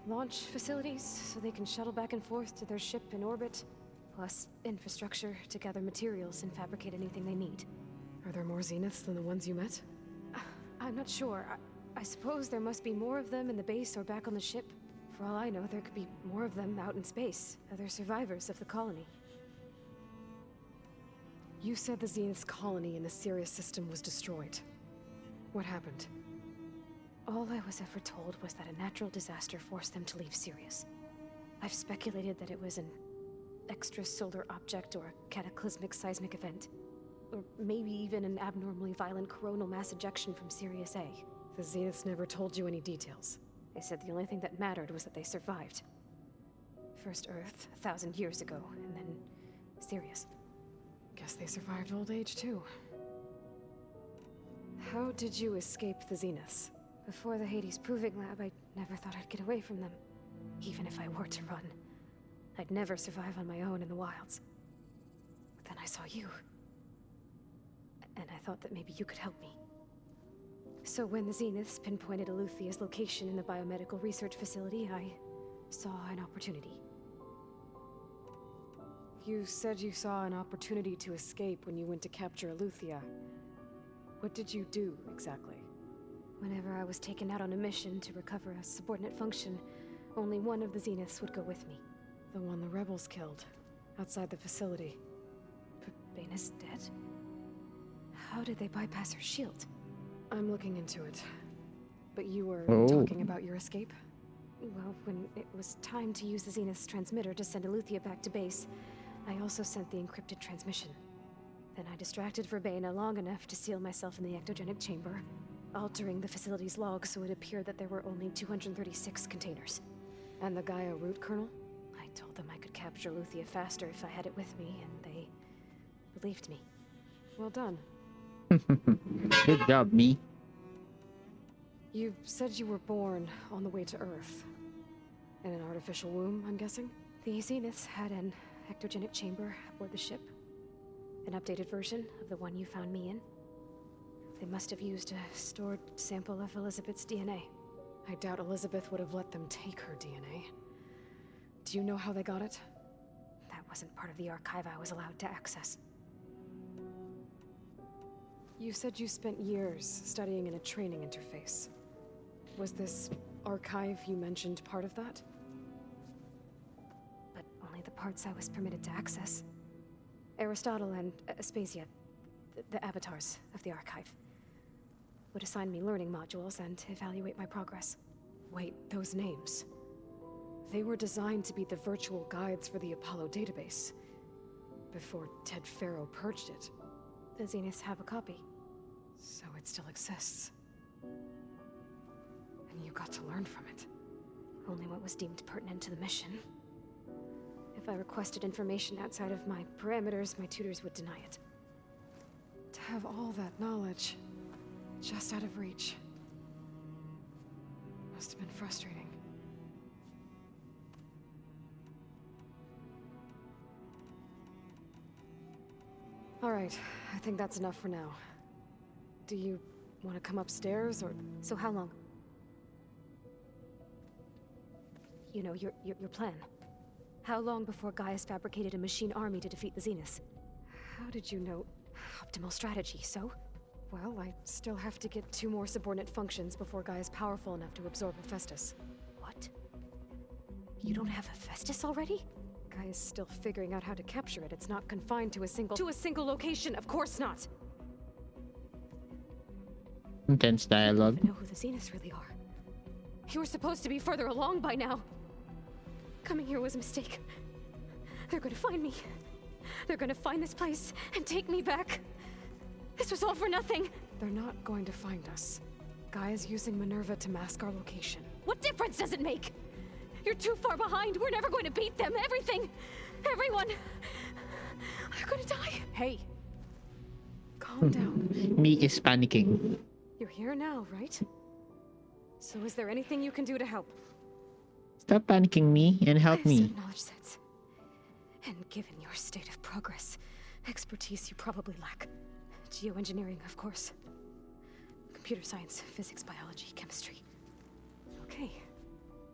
Launch facilities, so they can shuttle back and forth to their ship in orbit. Plus infrastructure to gather materials and fabricate anything they need. Are there more Zeniths than the ones you met? I'm not sure. I suppose there must be more of them in the base or back on the ship. For all I know, there could be more of them out in space. Other survivors of the colony. You said the Zenith's colony in the Sirius system was destroyed. What happened? All I was ever told was that a natural disaster forced them to leave Sirius. I've speculated that it was an extrasolar object or a cataclysmic seismic event. Or maybe even an abnormally violent coronal mass ejection from Sirius A. The Zeniths never told you any details. They said the only thing that mattered was that they survived. First Earth, 1,000 years ago, and then Sirius. Guess they survived old age too. How did you escape the Zeniths? Before the Hades Proving Lab, I never thought I'd get away from them. Even if I were to run. I'd never survive on my own in the wilds. But then I saw you. And I thought that maybe you could help me. So when the Zeniths pinpointed Eluthia's location in the biomedical research facility, I saw an opportunity. You said you saw an opportunity to escape when you went to capture Eluthia. What did you do, exactly? Whenever I was taken out on a mission to recover a subordinate function, only one of the Zeniths would go with me. The one the rebels killed, outside the facility. Baina's dead? How did they bypass her shield? I'm looking into it. But you were Oh. talking about your escape? Well, when it was time to use the Zenith's transmitter to send Eluthia back to base, I also sent the encrypted transmission. Then I distracted Verbena long enough to seal myself in the ectogenic chamber, altering the facility's log so it appeared that there were only 236 containers. And the Gaia root kernel? I told them I could capture Eluthia faster if I had it with me, and they believed me. Well done. Good job, me. You said you were born on the way to Earth. In an artificial womb, I'm guessing? The Zeniths had an ectogenic chamber aboard the ship. An updated version of the one you found me in. They must have used a stored sample of Elizabeth's DNA. I doubt Elizabeth would have let them take her DNA. Do you know how they got it? That wasn't part of the archive I was allowed to access. You said you spent years studying in a training interface. Was this archive you mentioned part of that? But only the parts I was permitted to access. Aristotle and Aspasia, the avatars of the archive, would assign me learning modules and evaluate my progress. Wait, those names. They were designed to be the virtual guides for the Apollo database. Before Ted Faro purged it. The Zeniths have a copy. So it still exists. And you got to learn from it. Only what was deemed pertinent to the mission. If I requested information outside of my parameters, my tutors would deny it. To have all that knowledge, just out of reach. Must have been frustrating. All right, I think that's enough for now. Do you want to come upstairs, or... So how long? you know, your plan. How long before Gaius fabricated a machine army to defeat the Zeniths? How did you know? Optimal strategy, so? Well, I still have to get 2 more subordinate functions before Gaia's powerful enough to absorb Hephaestus. What? You don't have Hephaestus already? Gaia's still figuring out how to capture it. It's not confined to a single location. Of course not. Intense dialogue. I don't even know who the Zeniths really are. You were supposed to be further along by now. Coming here was a mistake. They're gonna find me. They're gonna find this place and take me back. This was all for nothing. They're not going to find us. Gaia's using Minerva to mask our location. What difference does it make? You're too far behind. We're never going to beat them. Everything. Everyone. They're gonna die. Hey. Calm down. Me is panicking. You're here now, right? So is there anything you can do to help? Stop panicking me and help me. Some knowledge sets. And given your state of progress, expertise you probably lack. Geoengineering, of course. Computer science, physics, biology, chemistry. Okay.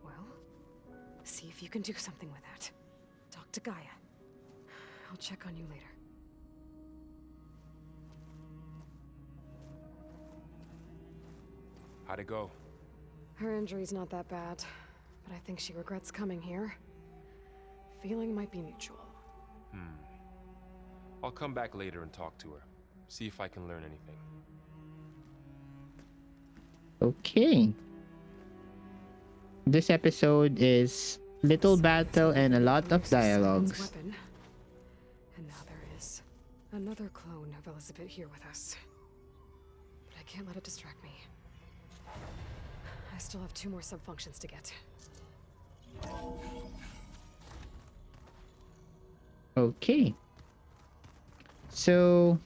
Well, see if you can do something with that. Talk to Gaia. I'll check on you later. How'd it go? Her injury's not that bad, but I think she regrets coming here. Feeling might be mutual. I'll come back later and talk to her. See if I can learn anything. Okay. This episode is little battle and a lot of dialogues. Weapon. And now there is another clone of Elizabeth here with us. But I can't let it distract me. I still have 2 more sub-functions to get. Okay. So,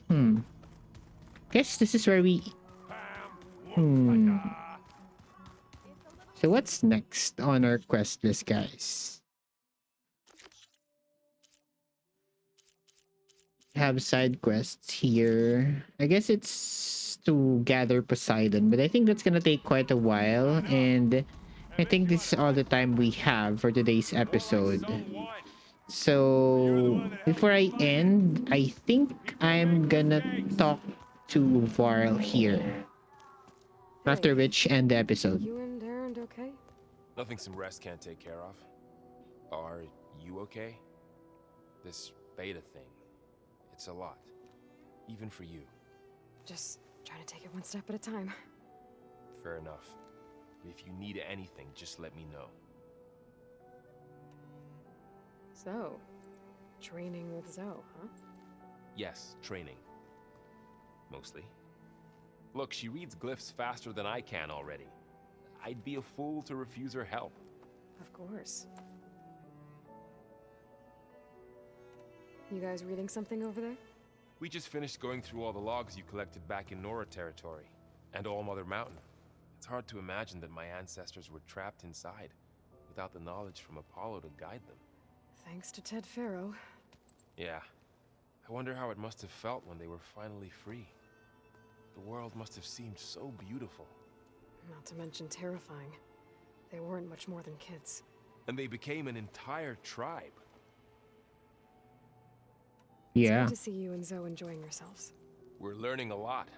guess this is where we... So what's next on our quest list, guys? Have side quests here. I guess it's to gather Poseidon, but I think that's gonna take quite a while, and I think this is all the time we have for today's episode. So before I end, I think I'm gonna talk to Varl here. After which, end the episode. You and Aaron okay? Nothing some rest can't take care of. Are you okay? This beta thing, it's a lot. Even for you. Just trying to take it one step at a time. Fair enough. If you need anything, just let me know. So, training with Zoe, huh? Yes, training. Mostly. Look, she reads glyphs faster than I can already. I'd be a fool to refuse her help. Of course. You guys reading something over there? We just finished going through all the logs you collected back in Nora territory, and All Mother Mountain. It's hard to imagine that my ancestors were trapped inside, without the knowledge from Apollo to guide them. Thanks to Ted Faro. Yeah. I wonder how it must have felt when they were finally free. The world must have seemed so beautiful. Not to mention terrifying. They weren't much more than kids. And they became an entire tribe. Yeah. It's good to see you and Zoe enjoying yourselves. We're learning a lot.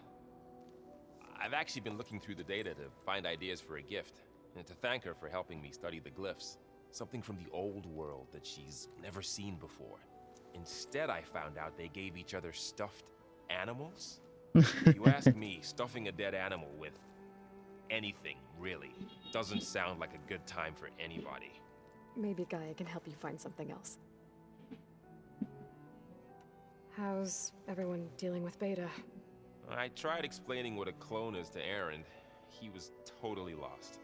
I've actually been looking through the data to find ideas for a gift, and to thank her for helping me study the glyphs. Something from the old world that she's never seen before. Instead, I found out they gave each other stuffed animals. If you ask me, stuffing a dead animal with anything, really, doesn't sound like a good time for anybody. Maybe Gaia can help you find something else. How's everyone dealing with Beta? I tried explaining what a clone is to Aaron. He was totally lost.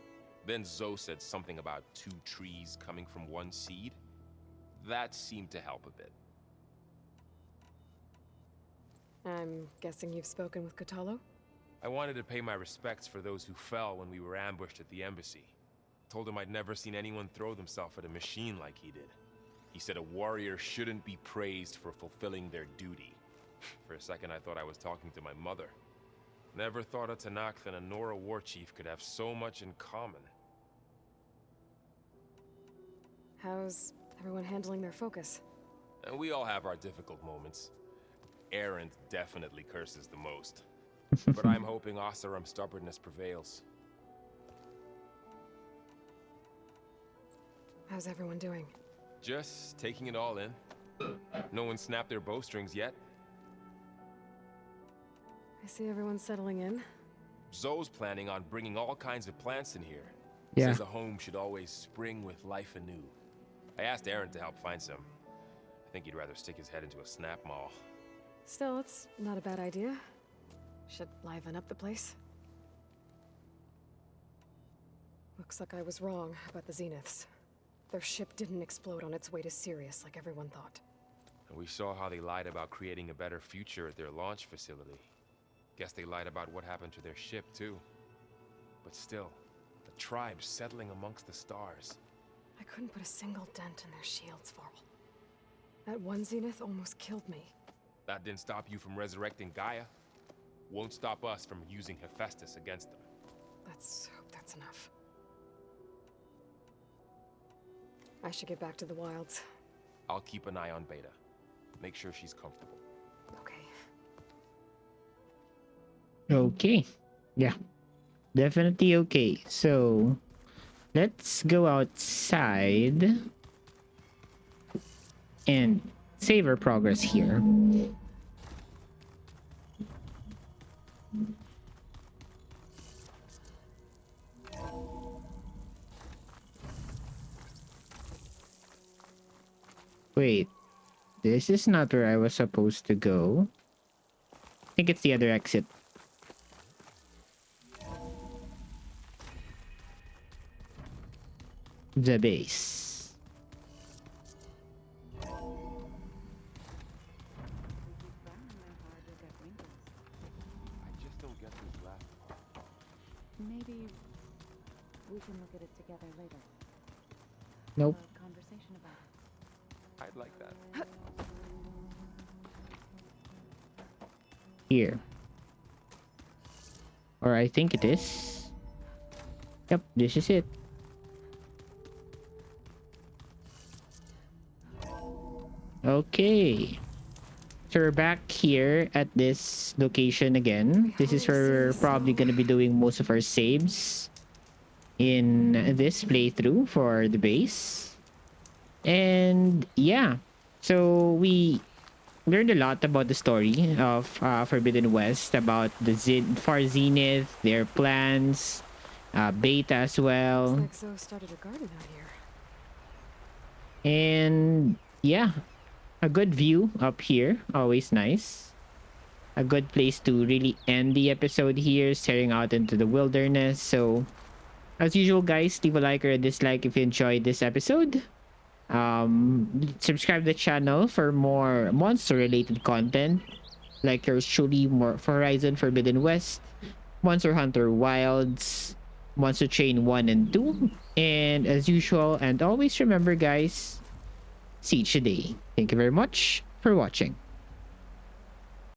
Then Zoe said something about 2 trees coming from 1 seed. That seemed to help a bit. I'm guessing you've spoken with Kotallo? I wanted to pay my respects for those who fell when we were ambushed at the embassy. Told him I'd never seen anyone throw themselves at a machine like he did. He said a warrior shouldn't be praised for fulfilling their duty. For a second I thought I was talking to my mother. Never thought a Tanakh and a Nora war chief could have so much in common. How's everyone handling their focus? And we all have our difficult moments. Erend definitely curses the most. But I'm hoping Oseram's stubbornness prevails. How's everyone doing? Just taking it all in. No one snapped their bowstrings yet. I see everyone settling in. Zoe's planning on bringing all kinds of plants in here. Yeah. Says a home should always spring with life anew. I asked Erend to help find some. I think he'd rather stick his head into a snap mall. Still, it's not a bad idea. Should liven up the place. Looks like I was wrong about the Zeniths. Their ship didn't explode on its way to Sirius like everyone thought. And we saw how they lied about creating a better future at their launch facility. Guess they lied about what happened to their ship, too. But still, the tribe's settling amongst the stars. I couldn't put a single dent in their shields, Varl. That one Zenith almost killed me. That didn't stop you from resurrecting Gaia. Won't stop us from using Hephaestus against them. Let's hope that's enough. I should get back to the wilds. I'll keep an eye on Beta. Make sure she's comfortable. Okay. Okay. Yeah. Definitely okay. So, let's go outside and save our progress here. Wait, this is not where I was supposed to go. I think it's the other exit. The base. I just don't get this last part. Maybe we can look at it together later. Nope. Have a conversation about it. I'd like that. Here. Or I think it is. Yep, this is it. Okay. So we're back here at this location again. This is where we're probably going to be doing most of our saves in this playthrough for the base. And yeah, so we learned a lot about the story of Forbidden West, about the Far Zenith, their plans, Beta as well. Looks like Zoe started a garden out here. And yeah, a good view up here, always nice. A good place to really end the episode here, staring out into the wilderness. So as usual, guys, leave a like or a dislike if you enjoyed this episode. Subscribe to the channel for more monster related content, like yours truly, more for Horizon Forbidden West, Monster Hunter Wilds, Monster Train 1 and 2, and as usual and always remember, guys, Siege today. Thank you very much for watching.